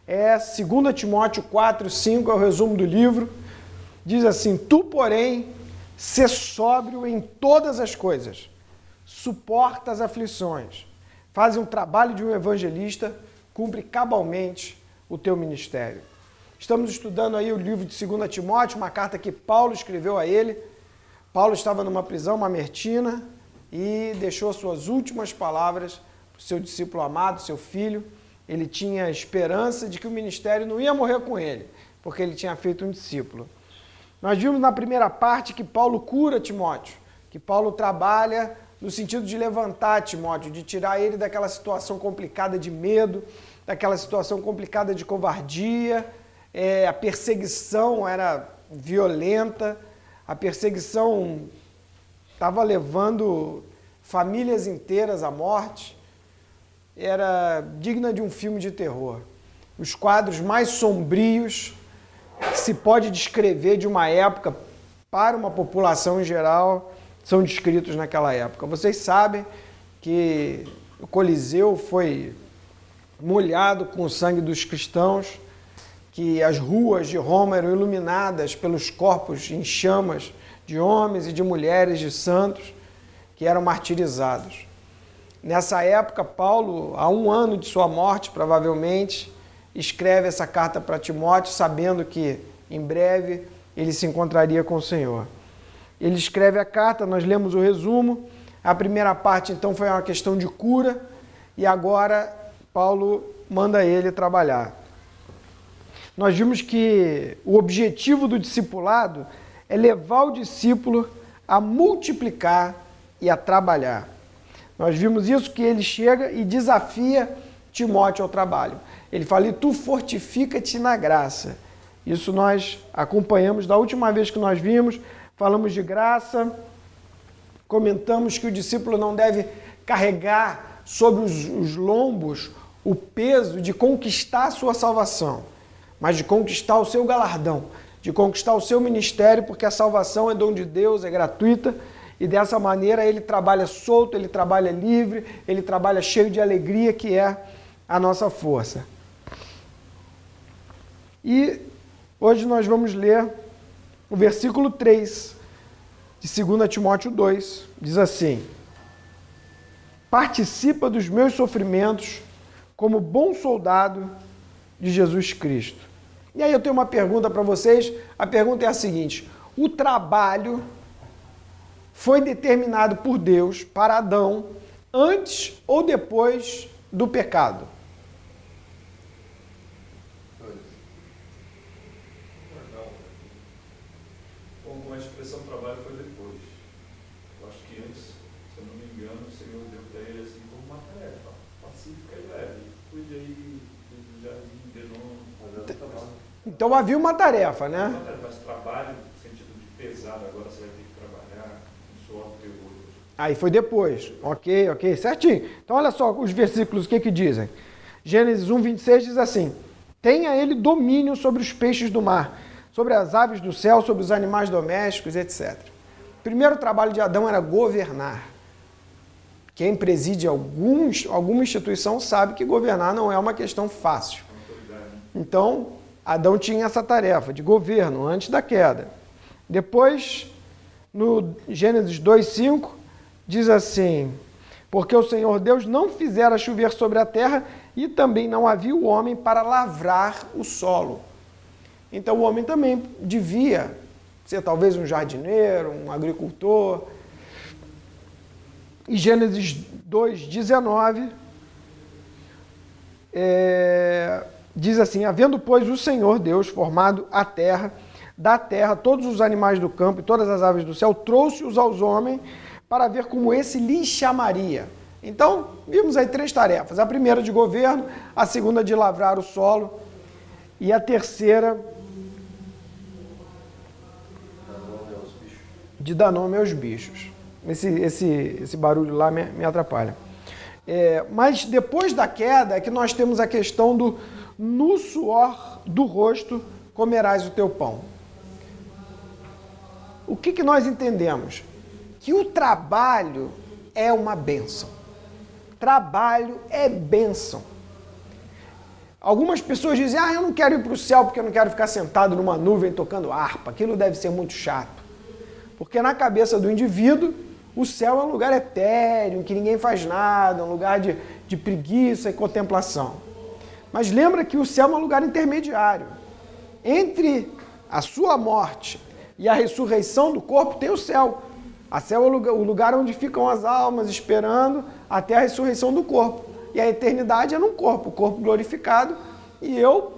é 2 Timóteo 4, 5, é o resumo do livro. Diz assim: tu, porém, sê sóbrio em todas as coisas, suporta as aflições, faz um trabalho de um evangelista, cumpre cabalmente o teu ministério. Estamos estudando aí o livro de 2 Timóteo, uma carta que Paulo escreveu a ele. Paulo estava numa prisão mamertina e deixou suas últimas palavras para o seu discípulo amado, seu filho. Ele tinha esperança de que o ministério não ia morrer com ele, porque ele tinha feito um discípulo. Nós vimos na primeira parte que Paulo cura Timóteo, que Paulo trabalha no sentido de levantar Timóteo, de tirar ele daquela situação complicada de medo, daquela situação complicada de covardia. A perseguição era violenta, a perseguição estava levando famílias inteiras à morte, era digna de um filme de terror. Os quadros mais sombrios que se pode descrever de uma época para uma população em geral são descritos naquela época. Vocês sabem que o Coliseu foi molhado com o sangue dos cristãos, que as ruas de Roma eram iluminadas pelos corpos em chamas de homens e de mulheres de santos que eram martirizados. Nessa época, Paulo, há 1 ano de sua morte, provavelmente, escreve essa carta para Timóteo, sabendo que em breve ele se encontraria com o Senhor. Ele escreve a carta, nós lemos o resumo. A primeira parte, então, foi uma questão de cura, e agora Paulo manda ele trabalhar. Nós vimos que o objetivo do discipulado é levar o discípulo a multiplicar e a trabalhar. Nós vimos isso, que ele chega e desafia Timóteo ao trabalho. Ele fala: e tu fortifica-te na graça. Isso nós acompanhamos da última vez que nós vimos, falamos de graça, comentamos que o discípulo não deve carregar sobre os lombos o peso de conquistar a sua salvação, mas de conquistar o seu galardão, de conquistar o seu ministério, porque a salvação é dom de Deus, é gratuita, e dessa maneira ele trabalha solto, ele trabalha livre, ele trabalha cheio de alegria, que é a nossa força. E hoje nós vamos ler o versículo 3 de 2 Timóteo 2, diz assim: participa dos meus sofrimentos como bom soldado de Jesus Cristo. E aí eu tenho uma pergunta para vocês. A pergunta é a seguinte: o trabalho foi determinado por Deus para Adão antes ou depois do pecado? Com a expressão trabalho foi depois. Eu acho que antes, se eu não me engano, o Senhor deu para ele assim como uma tarefa pacífica e leve. Cuide aí do jardim, de novo. Então havia uma tarefa, né? Mas trabalho no sentido de pesado, agora você vai ter que trabalhar com suor do teu olho. Aí foi depois. Ok, certinho. Então olha só os versículos, o que dizem. Gênesis 1, 26 diz assim: tenha ele domínio sobre os peixes do mar, sobre as aves do céu, sobre os animais domésticos, etc. O primeiro trabalho de Adão era governar. Quem preside alguma instituição sabe que governar não é uma questão fácil. Então, Adão tinha essa tarefa de governo antes da queda. Depois, no Gênesis 2:5, diz assim: porque o Senhor Deus não fizera chover sobre a terra e também não havia o homem para lavrar o solo. Então o homem também devia ser talvez um jardineiro, um agricultor. E Gênesis 2:19 diz assim: havendo, pois, o Senhor Deus formado a terra, da terra todos os animais do campo e todas as aves do céu, trouxe-os aos homens para ver como esse lhes chamaria. Então, vimos aí 3 tarefas. A primeira de governo, a segunda de lavrar o solo e a terceira de dar nome aos bichos. Esse barulho lá me atrapalha. Mas depois da queda é que nós temos a questão do no suor do rosto comerás o teu pão. O que nós entendemos? Que o trabalho é uma bênção. Trabalho é bênção. Algumas pessoas dizem, eu não quero ir para o céu porque eu não quero ficar sentado numa nuvem tocando harpa. Aquilo deve ser muito chato. Porque na cabeça do indivíduo, o céu é um lugar etéreo, em que ninguém faz nada, um lugar de preguiça e contemplação. Mas lembra que o céu é um lugar intermediário. Entre a sua morte e a ressurreição do corpo tem o céu. O céu é o lugar onde ficam as almas esperando até a ressurreição do corpo. E a eternidade é num corpo, o corpo glorificado. E eu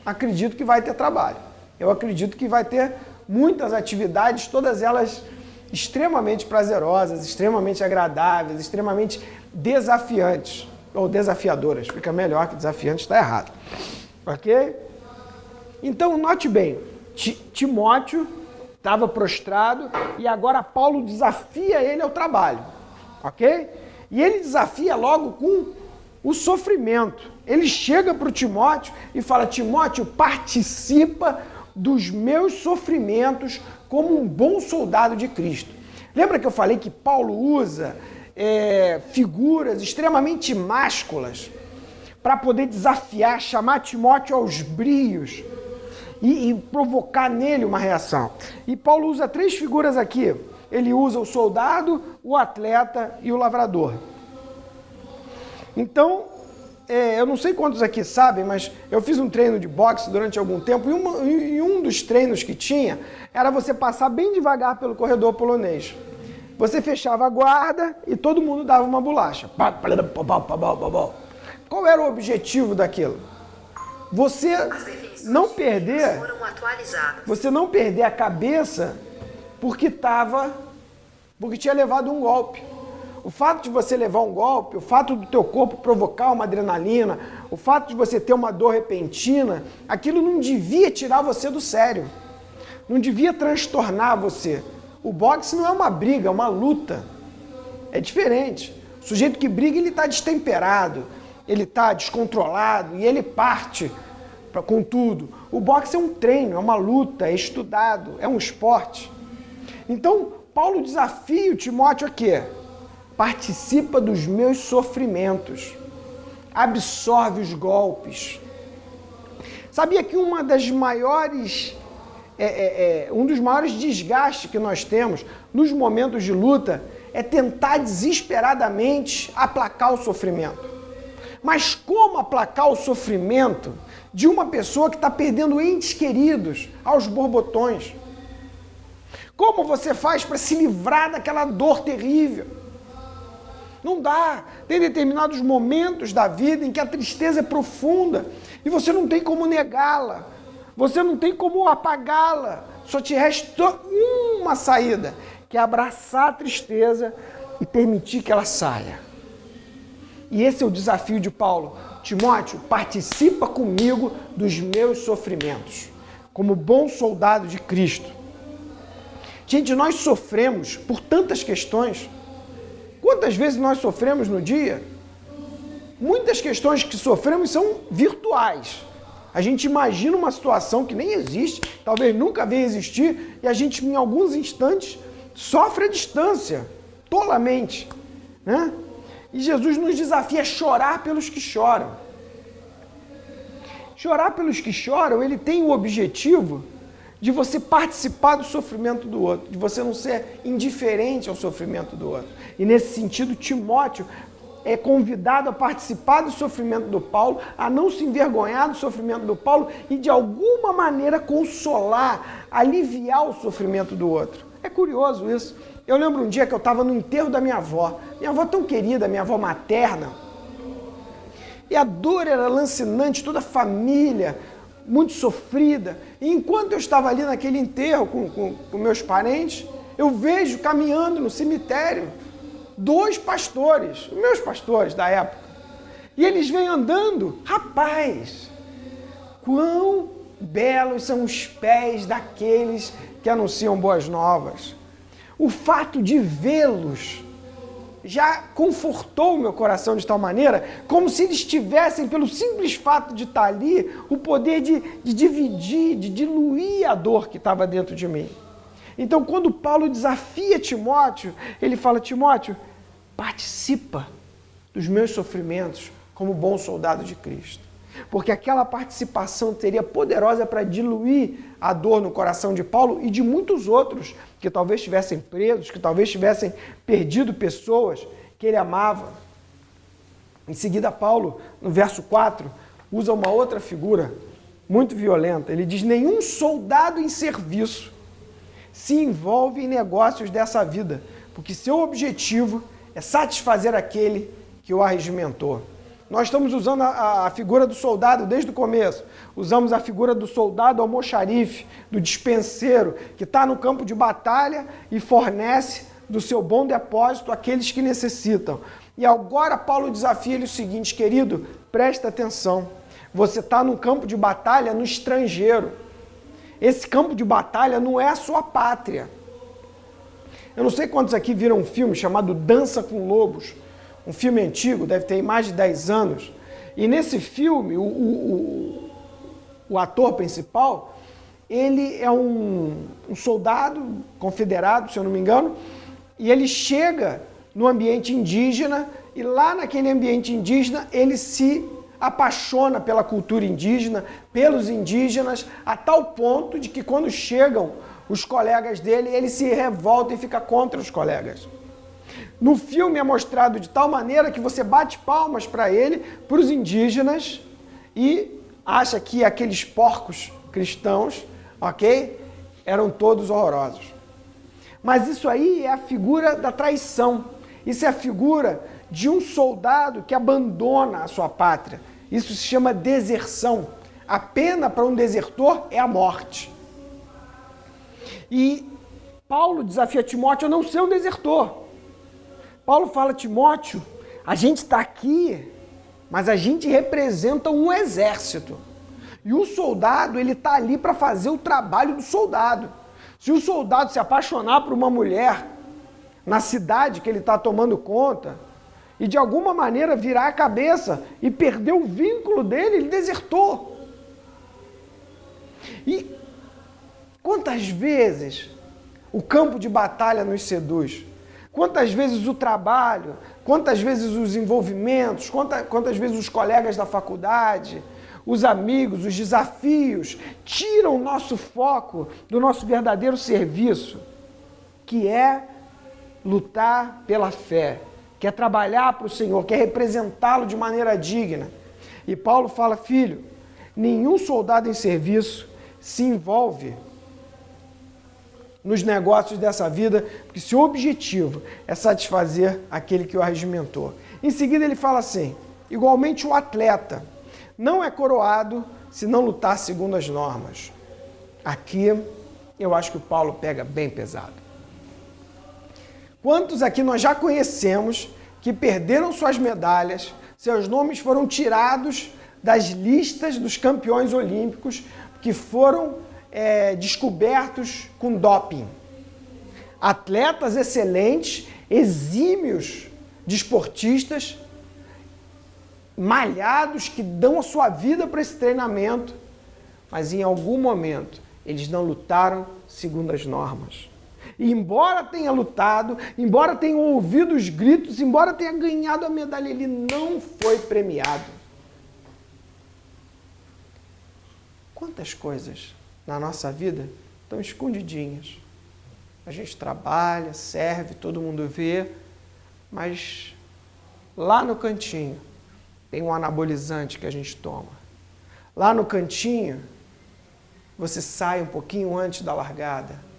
acredito que vai ter trabalho. Eu acredito que vai ter muitas atividades, todas elas extremamente prazerosas, extremamente agradáveis, extremamente desafiantes. Ou desafiadoras, fica melhor que desafiante, está errado. Ok? Então, note bem, Timóteo estava prostrado e agora Paulo desafia ele ao trabalho. Ok? E ele desafia logo com o sofrimento. Ele chega para o Timóteo e fala, Timóteo, participa dos meus sofrimentos como um bom soldado de Cristo. Lembra que eu falei que Paulo usa figuras extremamente másculas para poder desafiar, chamar Timóteo aos brios e provocar nele uma reação. E Paulo usa 3 figuras aqui. Ele usa o soldado, o atleta e o lavrador. Então, eu não sei quantos aqui sabem, mas eu fiz um treino de boxe durante algum tempo e um dos treinos que tinha era você passar bem devagar pelo corredor polonês. Você fechava a guarda e todo mundo dava uma bolacha. Qual era o objetivo daquilo? Você não perder a cabeça porque tinha levado um golpe. O fato de você levar um golpe, o fato do teu corpo provocar uma adrenalina, o fato de você ter uma dor repentina, aquilo não devia tirar você do sério. Não devia transtornar você. O boxe não é uma briga, é uma luta. É diferente. O sujeito que briga, ele está destemperado, ele está descontrolado e ele parte com tudo. O boxe é um treino, é uma luta, é estudado, é um esporte. Então, Paulo desafia o Timóteo a quê? Participa dos meus sofrimentos. Absorve os golpes. Sabia que um dos maiores desgastes que nós temos nos momentos de luta é tentar desesperadamente aplacar o sofrimento. Mas como aplacar o sofrimento de uma pessoa que está perdendo entes queridos aos borbotões? Como você faz para se livrar daquela dor terrível? Não dá. Tem determinados momentos da vida em que a tristeza é profunda e você não tem como negá-la. Você não tem como apagá-la. Só te resta uma saída, que é abraçar a tristeza e permitir que ela saia. E esse é o desafio de Paulo. Timóteo, participa comigo dos meus sofrimentos, como bom soldado de Cristo. Gente, nós sofremos por tantas questões. Quantas vezes nós sofremos no dia? Muitas questões que sofremos são virtuais. A gente imagina uma situação que nem existe, talvez nunca venha existir, e a gente, em alguns instantes, sofre a distância, tolamente, né? E Jesus nos desafia a chorar pelos que choram. Chorar pelos que choram, ele tem o objetivo de você participar do sofrimento do outro, de você não ser indiferente ao sofrimento do outro. E nesse sentido, Timóteo é convidado a participar do sofrimento do Paulo, a não se envergonhar do sofrimento do Paulo e de alguma maneira consolar, aliviar o sofrimento do outro. É curioso isso. Eu lembro um dia que eu estava no enterro da minha avó tão querida, minha avó materna, e a dor era lancinante, toda a família muito sofrida. E enquanto eu estava ali naquele enterro com meus parentes, eu vejo caminhando no cemitério 2 pastores, meus pastores da época. E eles vêm andando. Rapaz, quão belos são os pés daqueles que anunciam boas novas. O fato de vê-los já confortou o meu coração de tal maneira, como se eles tivessem, pelo simples fato de estar ali, o poder de dividir, de diluir a dor que estava dentro de mim. Então, quando Paulo desafia Timóteo, ele fala, Timóteo, participa dos meus sofrimentos como bom soldado de Cristo. Porque aquela participação seria poderosa para diluir a dor no coração de Paulo e de muitos outros que talvez estivessem presos, que talvez tivessem perdido pessoas que ele amava. Em seguida, Paulo, no verso 4, usa uma outra figura muito violenta. Ele diz: nenhum soldado em serviço se envolve em negócios dessa vida, porque seu objetivo é satisfazer aquele que o arregimentou. Nós estamos usando a figura do soldado desde o começo. Usamos a figura do soldado almoxarife, do dispenseiro, que está no campo de batalha e fornece do seu bom depósito àqueles que necessitam. E agora Paulo desafia ele o seguinte: querido, presta atenção. Você está no campo de batalha no estrangeiro. Esse campo de batalha não é a sua pátria. Eu não sei quantos aqui viram um filme chamado Dança com Lobos. Um filme antigo, deve ter mais de 10 anos. E nesse filme, o ator principal, ele é um soldado confederado, se eu não me engano, e ele chega no ambiente indígena, e lá naquele ambiente indígena, ele se apaixona pela cultura indígena, pelos indígenas, a tal ponto de que quando chegam os colegas dele, ele se revolta e fica contra os colegas. No filme é mostrado de tal maneira que você bate palmas para ele, para os indígenas, e acha que aqueles porcos cristãos, ok, eram todos horrorosos. Mas isso aí é a figura da traição. Isso é a figura de um soldado que abandona a sua pátria. Isso se chama deserção. A pena para um desertor é a morte. E Paulo desafia Timóteo a não ser um desertor. Paulo fala: Timóteo, a gente está aqui, mas a gente representa um exército. E o soldado, ele está ali para fazer o trabalho do soldado. Se o soldado se apaixonar por uma mulher na cidade que ele está tomando conta e de alguma maneira virar a cabeça e perder o vínculo dele, ele desertou. E quantas vezes o campo de batalha nos seduz? Quantas vezes o trabalho, quantas vezes os envolvimentos, quantas vezes os colegas da faculdade, os amigos, os desafios, tiram o nosso foco do nosso verdadeiro serviço, que é lutar pela fé, que é trabalhar para o Senhor, que é representá-lo de maneira digna. E Paulo fala: filho, nenhum soldado em serviço se envolve nos negócios dessa vida, porque seu objetivo é satisfazer aquele que o arregimentou. Em seguida ele fala assim: igualmente o atleta não é coroado se não lutar segundo as normas. Aqui eu acho que o Paulo pega bem pesado. Quantos aqui nós já conhecemos que perderam suas medalhas, seus nomes foram tirados das listas dos campeões olímpicos que foram descobertos com doping? Atletas excelentes, exímios desportistas, malhados, que dão a sua vida para esse treinamento, mas em algum momento eles não lutaram segundo as normas. E embora tenha lutado, embora tenha ouvido os gritos, embora tenha ganhado a medalha, ele não foi premiado. Quantas coisas na nossa vida estão escondidinhas? A gente trabalha, serve, todo mundo vê, mas lá no cantinho tem um anabolizante que a gente toma. Lá no cantinho você sai um pouquinho antes da largada.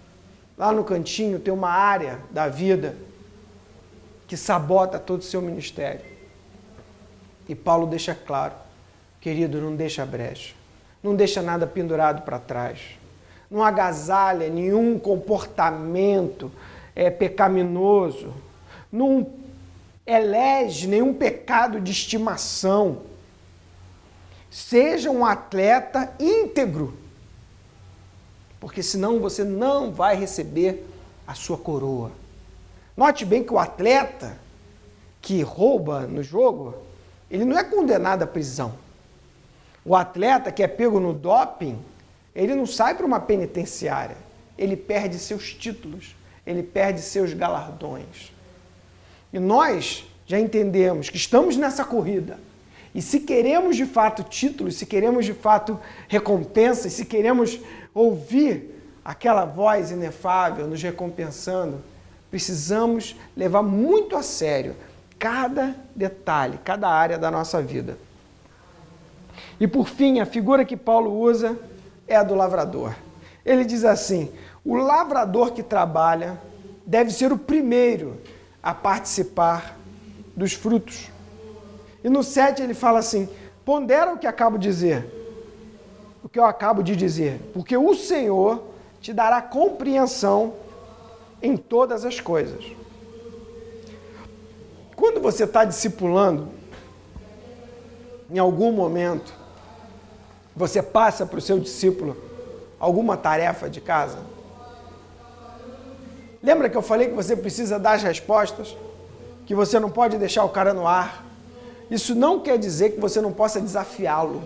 Lá no cantinho tem uma área da vida que sabota todo o seu ministério. E Paulo deixa claro: querido, não deixa brecha. Não deixa nada pendurado para trás. Não agasalha nenhum comportamento pecaminoso. Não elege nenhum pecado de estimação. Seja um atleta íntegro, porque senão você não vai receber a sua coroa. Note bem que o atleta que rouba no jogo, ele não é condenado à prisão. O atleta que é pego no doping, ele não sai para uma penitenciária. Ele perde seus títulos, ele perde seus galardões. E nós já entendemos que estamos nessa corrida E se queremos de fato títulos, se queremos de fato recompensas, se queremos ouvir aquela voz inefável nos recompensando, precisamos levar muito a sério cada detalhe, cada área da nossa vida. E por fim, a figura que Paulo usa é a do lavrador. Ele diz assim: o lavrador que trabalha deve ser o primeiro a participar dos frutos. E no 7 ele fala assim: pondera o que acabo de dizer, o que eu acabo de dizer, porque o Senhor te dará compreensão em todas as coisas. Quando você está discipulando, em algum momento, você passa para o seu discípulo alguma tarefa de casa? Lembra que eu falei que você precisa dar as respostas? Que você não pode deixar o cara no ar? Isso não quer dizer que você não possa desafiá-lo,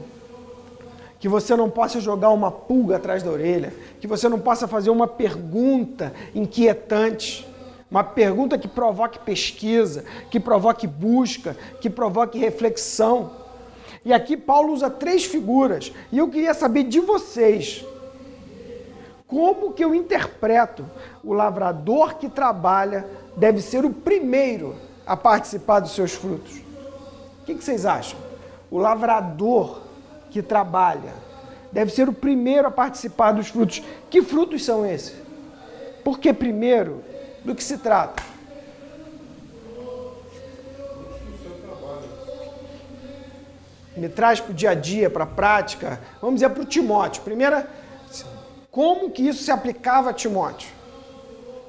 que você não possa jogar uma pulga atrás da orelha, que você não possa fazer uma pergunta inquietante, uma pergunta que provoque pesquisa, que provoque busca, que provoque reflexão. E aqui Paulo usa 3 figuras, e eu queria saber de vocês, como que eu interpreto o lavrador que trabalha deve ser o primeiro a participar dos seus frutos? O que vocês acham? O lavrador que trabalha deve ser o primeiro a participar dos frutos. Que frutos são esses? Por que primeiro? Do que se trata? Me traz para o dia a dia, para a prática. Vamos dizer para o Timóteo. Primeira, como que isso se aplicava a Timóteo?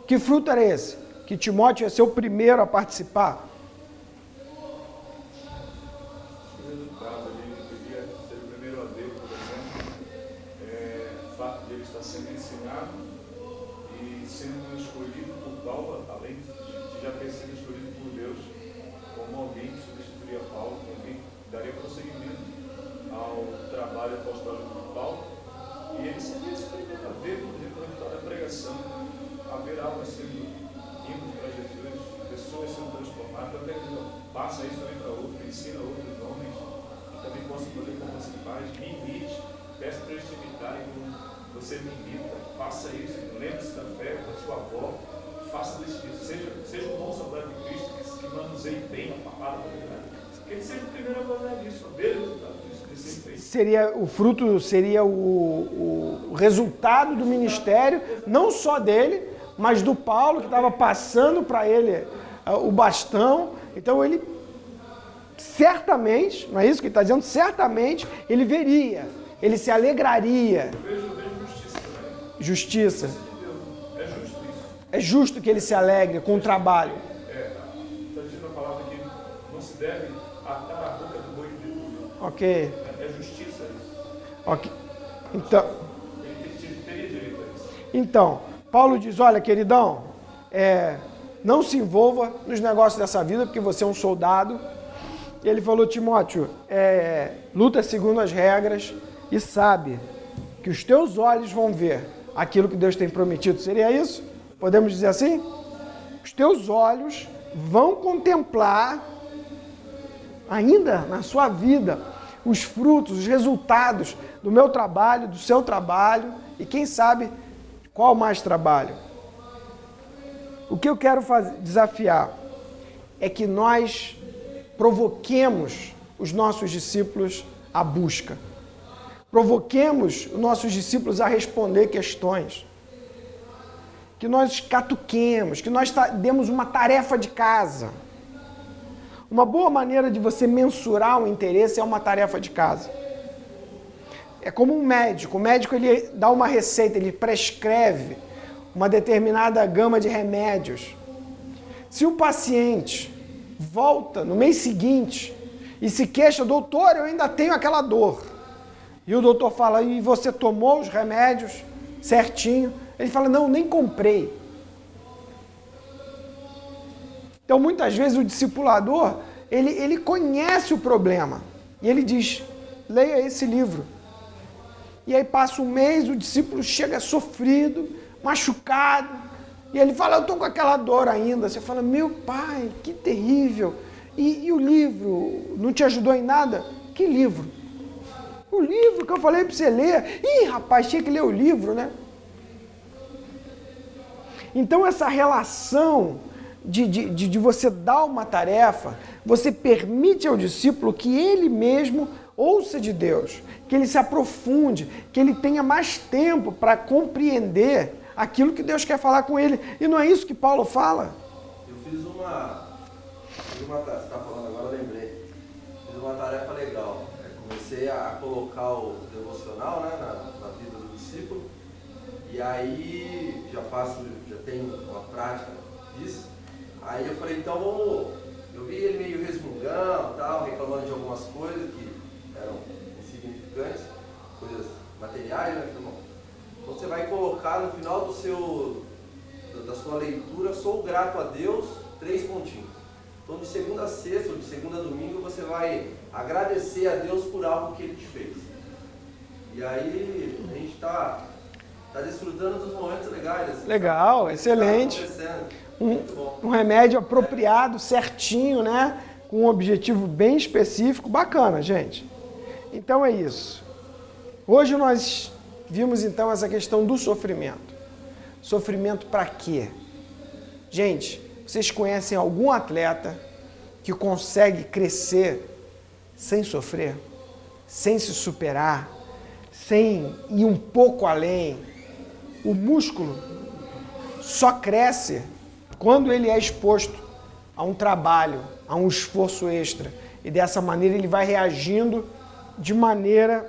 Que fruto era esse? Que Timóteo ia ser o primeiro a participar? Sendo ensinado e sendo escolhido por Paulo, além de já ter sido escolhido por Deus, como alguém que substituiria Paulo, como alguém que daria prosseguimento ao trabalho apostólico de Paulo. E ele seria esse primeiro a ver, por exemplo, no resultado da pregação, haver algo sendo indo para Jesus, pessoas sendo transformadas, até que passa isso também para outros, ensina outros homens que também possam fazer como você faz, me imite, peça para eles te imitarem como você me imita, faça isso, lembre-se da fé da sua avó, faça desse jeito, seja um bom soldado de Cristo, que manuseie bem a palavra da verdade. Que ele seja o primeiro a fazer isso, a ver o resultado disso, desse empenho. Seria, o fruto seria o resultado do ministério, não só dele, mas do Paulo, que estava passando para ele o bastão. Então ele certamente, não é isso que ele está dizendo? Certamente ele veria, ele se alegraria. Eu vejo justiça também. Justiça. É justo isso. É justo que ele se alegre com o trabalho. Está dizendo a palavra que não se deve atar a boca do boi de tudo. Ok. É justiça isso. Ok. Então, Ele teria direito a isso. então, Paulo diz, olha, queridão, não se envolva nos negócios dessa vida, porque você é um soldado. Ele falou, Timóteo, luta segundo as regras e sabe que os teus olhos vão ver aquilo que Deus tem prometido. Seria isso? Podemos dizer assim? Os teus olhos vão contemplar ainda na sua vida os frutos, os resultados do meu trabalho, do seu trabalho e quem sabe qual mais trabalho. O que eu quero desafiar é que nós provoquemos os nossos discípulos à busca. Provoquemos os nossos discípulos a responder questões. Que nós catuquemos, que nós demos uma tarefa de casa. Uma boa maneira de você mensurar o interesse é uma tarefa de casa. É como um médico. O médico ele dá uma receita, ele prescreve uma determinada gama de remédios. Se o paciente volta no mês seguinte e se queixa, doutor, eu ainda tenho aquela dor. E o doutor fala, e você tomou os remédios certinho? Ele fala, não, nem comprei. Então, muitas vezes o discipulador, ele conhece o problema. E ele diz, leia esse livro. E aí passa um mês, o discípulo chega sofrido, machucado. E ele fala, eu estou com aquela dor ainda. Você fala, meu pai, que terrível. E o livro não te ajudou em nada? Que livro? O livro que eu falei para você ler. Ih, rapaz, tinha que ler o livro, né? Então essa relação de você dar uma tarefa, você permite ao discípulo que ele mesmo ouça de Deus, que ele se aprofunde, que ele tenha mais tempo para compreender aquilo que Deus quer falar com ele. E não é isso que Paulo fala? Eu fiz uma você está falando agora, eu lembrei. Fiz uma tarefa legal. Comecei a colocar o devocional, né, na vida do discípulo. E aí já tenho uma prática disso. Aí eu falei, então vamos. Eu vi ele meio resmungando, tal, reclamando de algumas coisas que eram insignificantes, coisas materiais, né? Então você vai colocar no final da sua leitura, sou grato a Deus, 3 pontinhos. Então de segunda a sexta, ou de segunda a domingo, você vai agradecer a Deus por algo que Ele te fez. E aí a gente está desfrutando dos momentos legais. Assim, legal, excelente. Um remédio apropriado, certinho, né? Com um objetivo bem específico. Bacana, gente. Então é isso. Hoje nós vimos então essa questão do sofrimento. Sofrimento para quê? Gente, vocês conhecem algum atleta que consegue crescer sem sofrer? Sem se superar? Sem ir um pouco além? O músculo só cresce quando ele é exposto a um trabalho, a um esforço extra. E dessa maneira ele vai reagindo de maneira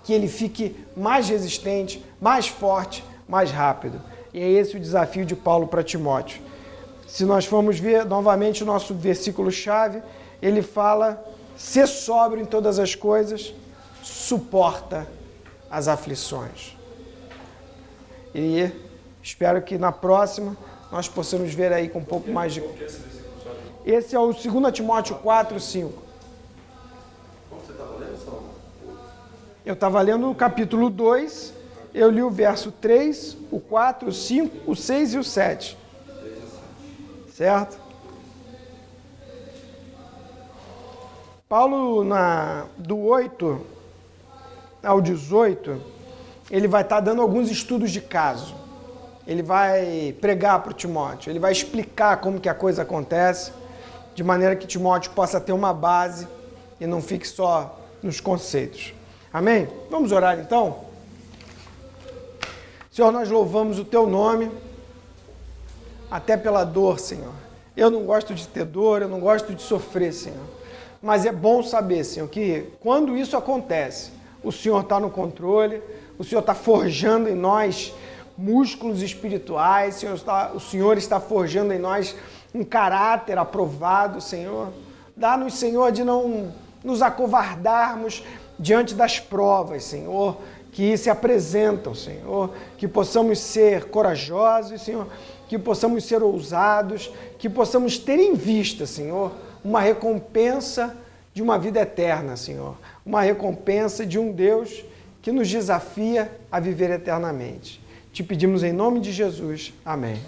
que ele fique mais resistente, mais forte, mais rápido. E é esse o desafio de Paulo para Timóteo. Se nós formos ver novamente o nosso versículo-chave, ele fala, ser sóbrio em todas as coisas, suporta as aflições. E espero que na próxima nós possamos ver aí com um pouco mais de... Esse é o 2 Timóteo 4, 5. Como você estava lendo, Salomão? Eu estava lendo o capítulo 2, eu li o verso 3, o 4, o 5, o 6 e o 7. Certo? Paulo, do 8 ao 18, ele vai estar dando alguns estudos de caso. Ele vai pregar para o Timóteo, ele vai explicar como que a coisa acontece, de maneira que Timóteo possa ter uma base e não fique só nos conceitos. Amém? Vamos orar então? Senhor, nós louvamos o Teu nome, até pela dor, Senhor. Eu não gosto de ter dor, eu não gosto de sofrer, Senhor. Mas é bom saber, Senhor, que quando isso acontece, o Senhor está no controle, o Senhor está forjando em nós músculos espirituais, o Senhor está forjando em nós um caráter aprovado, Senhor. Dá-nos, Senhor, de não nos acovardarmos diante das provas, Senhor, que se apresentam, Senhor, que possamos ser corajosos, Senhor, que possamos ser ousados, que possamos ter em vista, Senhor, uma recompensa de uma vida eterna, Senhor, uma recompensa de um Deus que nos desafia a viver eternamente. Te pedimos em nome de Jesus. Amém.